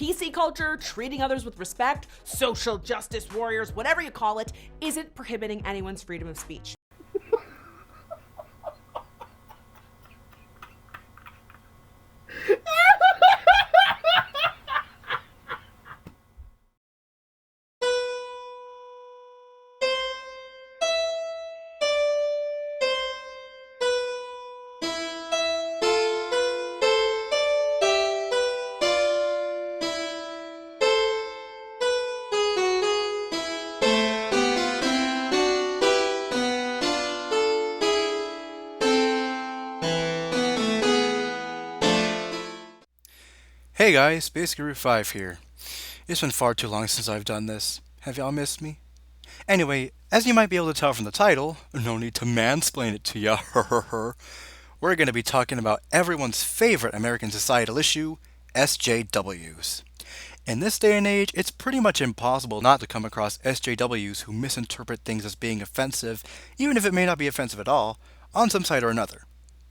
PC culture, treating others with respect, social justice warriors, whatever you call it, isn't prohibiting anyone's freedom of speech. Hey guys, Basic Root 5 here. It's been far too long since I've done this. Have y'all missed me? Anyway, as you might be able to tell from the title, no need to mansplain it to ya, we're going to be talking about everyone's favorite American societal issue, SJWs. In this day and age, it's pretty much impossible not to come across SJWs who misinterpret things as being offensive, even if it may not be offensive at all, on some side or another.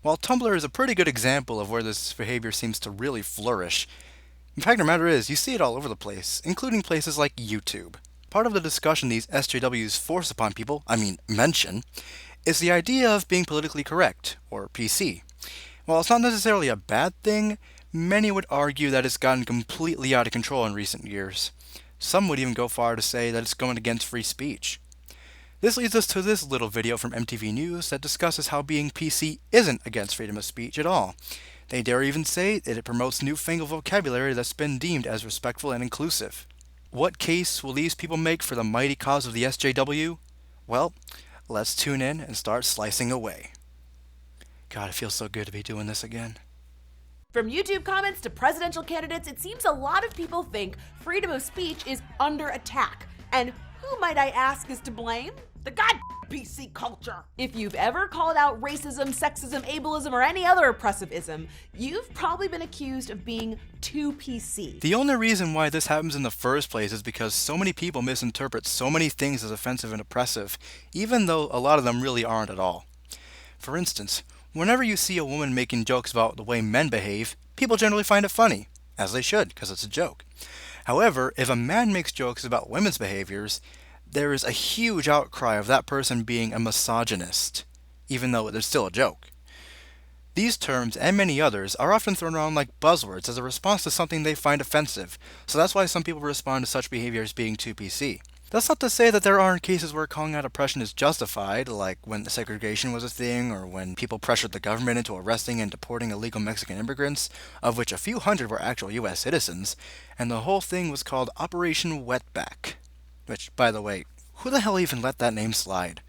While Tumblr is a pretty good example of where this behavior seems to really flourish, the fact of the matter is, you see it all over the place, including places like YouTube. Part of the discussion these SJWs force upon people, mention, is the idea of being politically correct, or PC. While it's not necessarily a bad thing, many would argue that it's gotten completely out of control in recent years. Some would even go far to say that it's going against free speech. This leads us to this little video from MTV News that discusses how being PC isn't against freedom of speech at all. They dare even say that it promotes newfangled vocabulary that's been deemed as respectful and inclusive. What case will these people make for the mighty cause of the SJW? Well, let's tune in and start slicing away. God, it feels so good to be doing this again. From YouTube comments to presidential candidates, it seems a lot of people think freedom of speech is under attack. And who, might I ask, is to blame? The goddamn PC culture. If you've ever called out racism, sexism, ableism, or any other oppressive-ism, you've probably been accused of being too PC. The only reason why this happens in the first place is because so many people misinterpret so many things as offensive and oppressive, even though a lot of them really aren't at all. For instance, whenever you see a woman making jokes about the way men behave, people generally find it funny, as they should, because it's a joke. However, if a man makes jokes about women's behaviors, there is a huge outcry of that person being a misogynist, even though there's still a joke. These terms, and many others, are often thrown around like buzzwords as a response to something they find offensive, so that's why some people respond to such behavior as being too PC. That's not to say that there aren't cases where calling out oppression is justified, like when segregation was a thing, or when people pressured the government into arresting and deporting illegal Mexican immigrants, of which a few hundred were actual US citizens, and the whole thing was called Operation Wetback. Which, by the way, who the hell even let that name slide?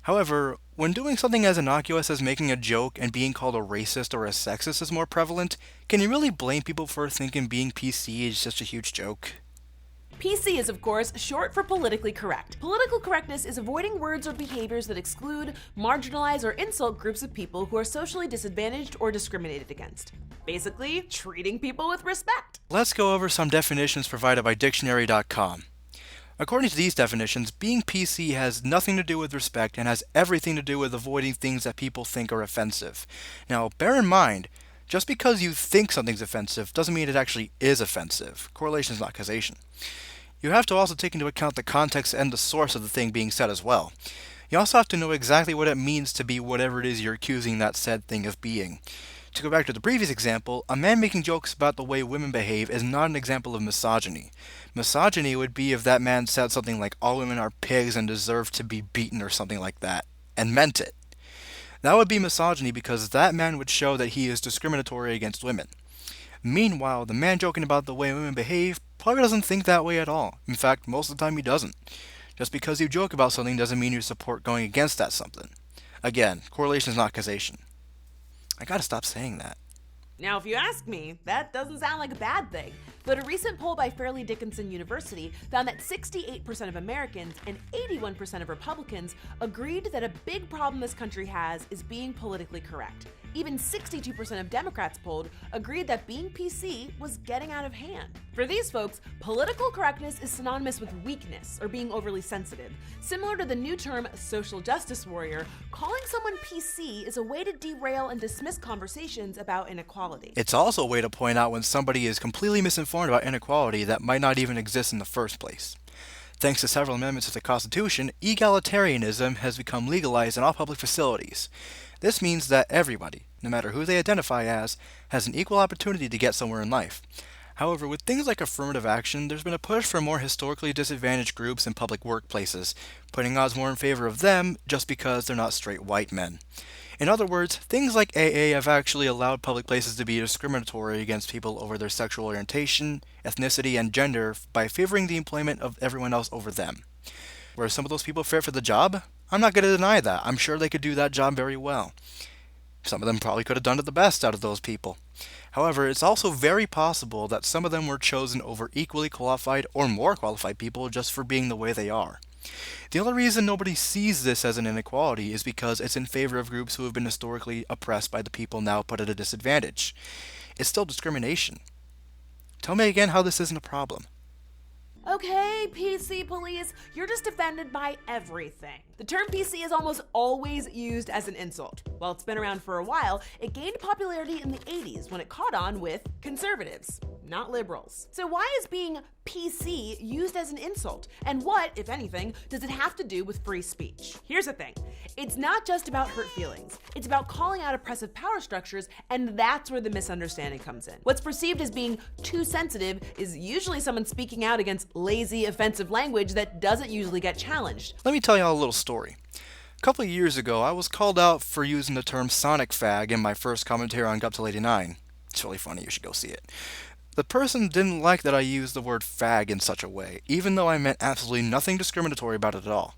However, when doing something as innocuous as making a joke and being called a racist or a sexist is more prevalent, can you really blame people for thinking being PC is just a huge joke? PC is, of course, short for politically correct. Political correctness is avoiding words or behaviors that exclude, marginalize, or insult groups of people who are socially disadvantaged or discriminated against. Basically, treating people with respect. Let's go over some definitions provided by dictionary.com. According to these definitions, being PC has nothing to do with respect and has everything to do with avoiding things that people think are offensive. Now, bear in mind, just because you think something's offensive doesn't mean it actually is offensive. Correlation is not causation. You have to also take into account the context and the source of the thing being said as well. You also have to know exactly what it means to be whatever it is you're accusing that said thing of being. To go back to the previous example, a man making jokes about the way women behave is not an example of misogyny. Misogyny would be if that man said something like all women are pigs and deserve to be beaten or something like that, and meant it. That would be misogyny because that man would show that he is discriminatory against women. Meanwhile, the man joking about the way women behave probably doesn't think that way at all. In fact, most of the time he doesn't. Just because you joke about something doesn't mean you support going against that something. Again, correlation is not causation. I gotta stop saying that. Now, if you ask me, that doesn't sound like a bad thing. But a recent poll by Fairleigh Dickinson University found that 68% of Americans and 81% of Republicans agreed that a big problem this country has is being politically correct. Even 62% of Democrats polled agreed that being PC was getting out of hand. For these folks, political correctness is synonymous with weakness or being overly sensitive. Similar to the new term social justice warrior, calling someone PC is a way to derail and dismiss conversations about inequality. It's also a way to point out when somebody is completely misinformed about inequality that might not even exist in the first place. Thanks to several amendments to the Constitution, egalitarianism has become legalized in all public facilities. This means that everybody, no matter who they identify as, has an equal opportunity to get somewhere in life. However, with things like affirmative action, there's been a push for more historically disadvantaged groups in public workplaces, putting odds more in favor of them just because they're not straight white men. In other words, things like AA have actually allowed public places to be discriminatory against people over their sexual orientation, ethnicity, and gender by favoring the employment of everyone else over them. Were some of those people fit for the job? I'm not going to deny that. I'm sure they could do that job very well. Some of them probably could have done it the best out of those people. However, it's also very possible that some of them were chosen over equally qualified or more qualified people just for being the way they are. The only reason nobody sees this as an inequality is because it's in favor of groups who have been historically oppressed by the people now put at a disadvantage. It's still discrimination. Tell me again how this isn't a problem. Okay, PC police, you're just offended by everything. The term PC is almost always used as an insult. While it's been around for a while, it gained popularity in the 80s when it caught on with conservatives, not liberals. So why is being PC used as an insult? And what, if anything, does it have to do with free speech? Here's the thing. It's not just about hurt feelings. It's about calling out oppressive power structures, and that's where the misunderstanding comes in. What's perceived as being too sensitive is usually someone speaking out against lazy, offensive language that doesn't usually get challenged. Let me tell y'all a little story. A couple of years ago, I was called out for using the term sonic fag in my first commentary on Guptil 89. It's really funny, you should go see it. The person didn't like that I used the word fag in such a way, even though I meant absolutely nothing discriminatory about it at all.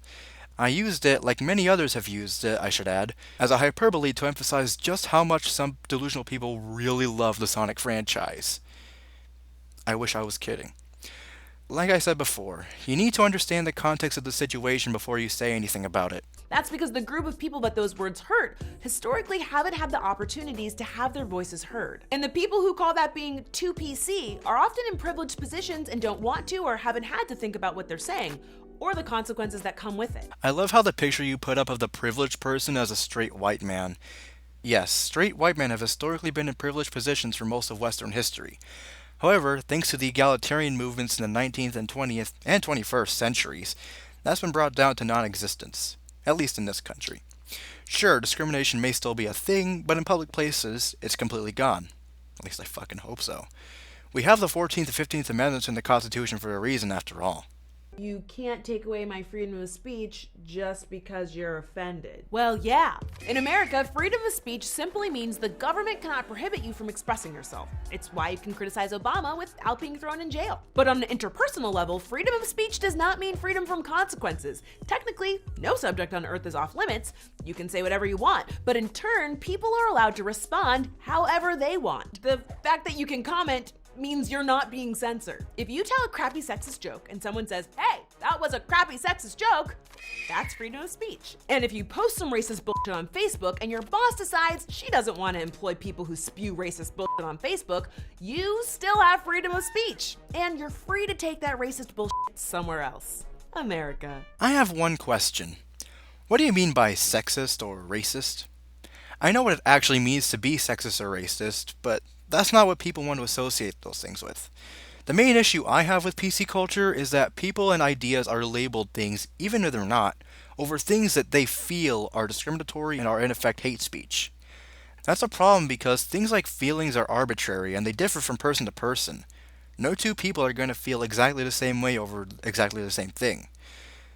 I used it, like many others have used it, I should add, as a hyperbole to emphasize just how much some delusional people really love the Sonic franchise. I wish I was kidding. Like I said before, you need to understand the context of the situation before you say anything about it. That's because the group of people that those words hurt historically haven't had the opportunities to have their voices heard. And the people who call that being too PC are often in privileged positions and don't want to or haven't had to think about what they're saying, or the consequences that come with it. I love how the picture you put up of the privileged person as a straight white man. Yes, straight white men have historically been in privileged positions for most of Western history. However, thanks to the egalitarian movements in the 19th and 20th and 21st centuries, that's been brought down to non-existence, at least in this country. Sure, discrimination may still be a thing, but in public places, it's completely gone. At least I fucking hope so. We have the 14th and 15th Amendments in the Constitution for a reason, after all. You can't take away my freedom of speech just because you're offended. Well, yeah. In America, freedom of speech simply means the government cannot prohibit you from expressing yourself. It's why you can criticize Obama without being thrown in jail. But on an interpersonal level, freedom of speech does not mean freedom from consequences. Technically, no subject on earth is off limits. You can say whatever you want, but in turn, people are allowed to respond however they want. The fact that you can comment means you're not being censored. If you tell a crappy sexist joke and someone says, "Hey, that was a crappy sexist joke," that's freedom of speech. And if you post some racist bullshit on Facebook and your boss decides she doesn't want to employ people who spew racist bullshit on Facebook, you still have freedom of speech. And you're free to take that racist bullshit somewhere else. America. I have one question. What do you mean by sexist or racist? I know what it actually means to be sexist or racist, but that's not what people want to associate those things with. The main issue I have with PC culture is that people and ideas are labeled things, even if they're not, over things that they feel are discriminatory and are in effect hate speech. That's a problem because things like feelings are arbitrary and they differ from person to person. No two people are going to feel exactly the same way over exactly the same thing.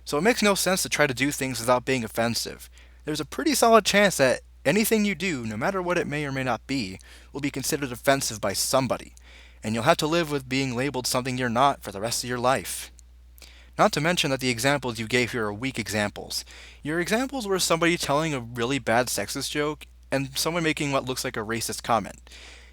So it makes no sense to try to do things without being offensive. There's a pretty solid chance that anything you do, no matter what it may or may not be, will be considered offensive by somebody, and you'll have to live with being labeled something you're not for the rest of your life. Not to mention that the examples you gave here are weak examples. Your examples were somebody telling a really bad sexist joke, and someone making what looks like a racist comment.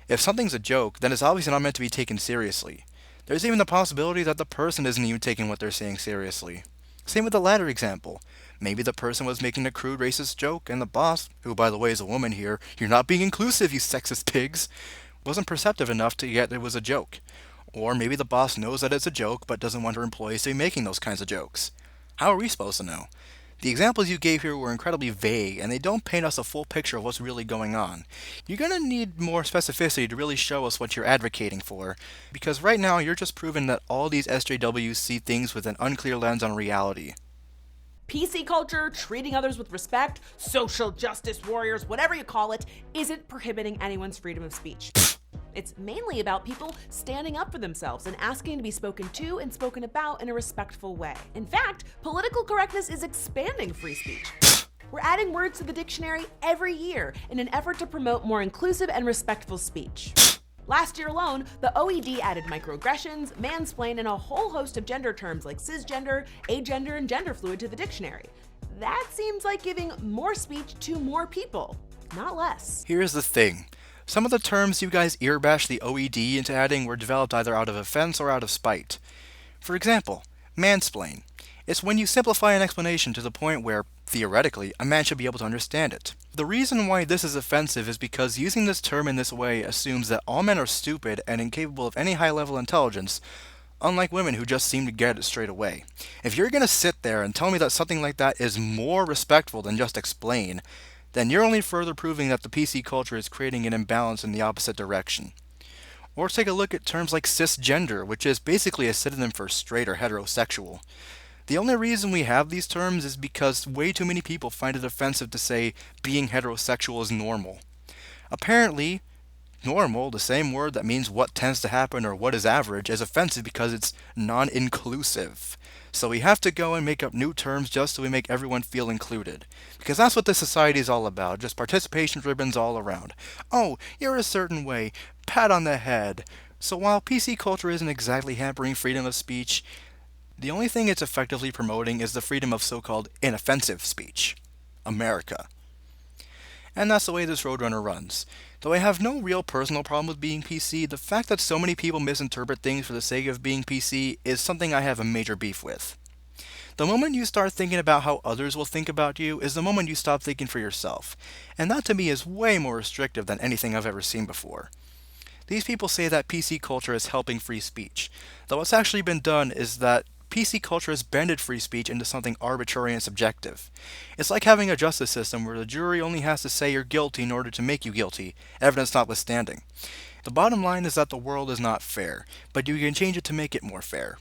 If something's a joke, then it's obviously not meant to be taken seriously. There's even the possibility that the person isn't even taking what they're saying seriously. Same with the latter example. Maybe the person was making a crude racist joke, and the boss, who by the way is a woman here, you're not being inclusive, you sexist pigs, wasn't perceptive enough to get it was a joke. Or maybe the boss knows that it's a joke but doesn't want her employees to be making those kinds of jokes. How are we supposed to know? The examples you gave here were incredibly vague, and they don't paint us a full picture of what's really going on. You're going to need more specificity to really show us what you're advocating for, because right now you're just proving that all these SJWs see things with an unclear lens on reality. PC culture, treating others with respect, social justice warriors, whatever you call it, isn't prohibiting anyone's freedom of speech. It's mainly about people standing up for themselves and asking to be spoken to and spoken about in a respectful way. In fact, political correctness is expanding free speech. We're adding words to the dictionary every year in an effort to promote more inclusive and respectful speech. Last year alone, the OED added microaggressions, mansplain, and a whole host of gender terms like cisgender, agender, and gender fluid to the dictionary. That seems like giving more speech to more people, not less. Here's the thing. Some of the terms you guys earbashed the OED into adding were developed either out of offense or out of spite. For example, mansplain. It's when you simplify an explanation to the point where, theoretically, a man should be able to understand it. The reason why this is offensive is because using this term in this way assumes that all men are stupid and incapable of any high-level intelligence, unlike women who just seem to get it straight away. If you're going to sit there and tell me that something like that is more respectful than just explain, then you're only further proving that the PC culture is creating an imbalance in the opposite direction. Or take a look at terms like cisgender, which is basically a synonym for straight or heterosexual. The only reason we have these terms is because way too many people find it offensive to say being heterosexual is normal. Apparently, normal, the same word that means what tends to happen or what is average, is offensive because it's non-inclusive. So we have to go and make up new terms just so we make everyone feel included. Because that's what this society is all about, just participation ribbons all around. Oh, you're a certain way, pat on the head. So while PC culture isn't exactly hampering freedom of speech, the only thing it's effectively promoting is the freedom of so-called inoffensive speech. America. And that's the way this Roadrunner runs. Though I have no real personal problem with being PC, the fact that so many people misinterpret things for the sake of being PC is something I have a major beef with. The moment you start thinking about how others will think about you is the moment you stop thinking for yourself, and that to me is way more restrictive than anything I've ever seen before. These people say that PC culture is helping free speech, though what's actually been done is that PC culture has bended free speech into something arbitrary and subjective. It's like having a justice system where the jury only has to say you're guilty in order to make you guilty, evidence notwithstanding. The bottom line is that the world is not fair, but you can change it to make it more fair.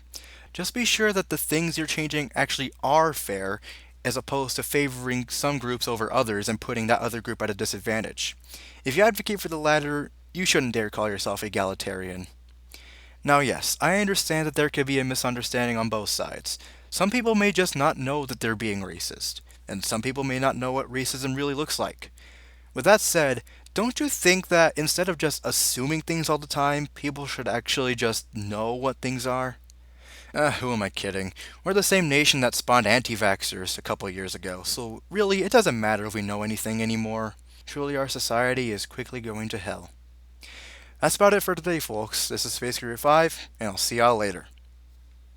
Just be sure that the things you're changing actually are fair, as opposed to favoring some groups over others and putting that other group at a disadvantage. If you advocate for the latter, you shouldn't dare call yourself egalitarian. Now yes, I understand that there could be a misunderstanding on both sides. Some people may just not know that they're being racist, and some people may not know what racism really looks like. With that said, don't you think that instead of just assuming things all the time, people should actually just know what things are? Who am I kidding? We're the same nation that spawned anti-vaxxers a couple years ago, so really it doesn't matter if we know anything anymore. Truly our society is quickly going to hell. That's about it for today, folks. This is Space Career 5, and I'll see y'all later.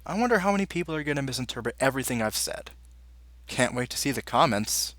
I wonder how many people are going to misinterpret everything I've said. Can't wait to see the comments.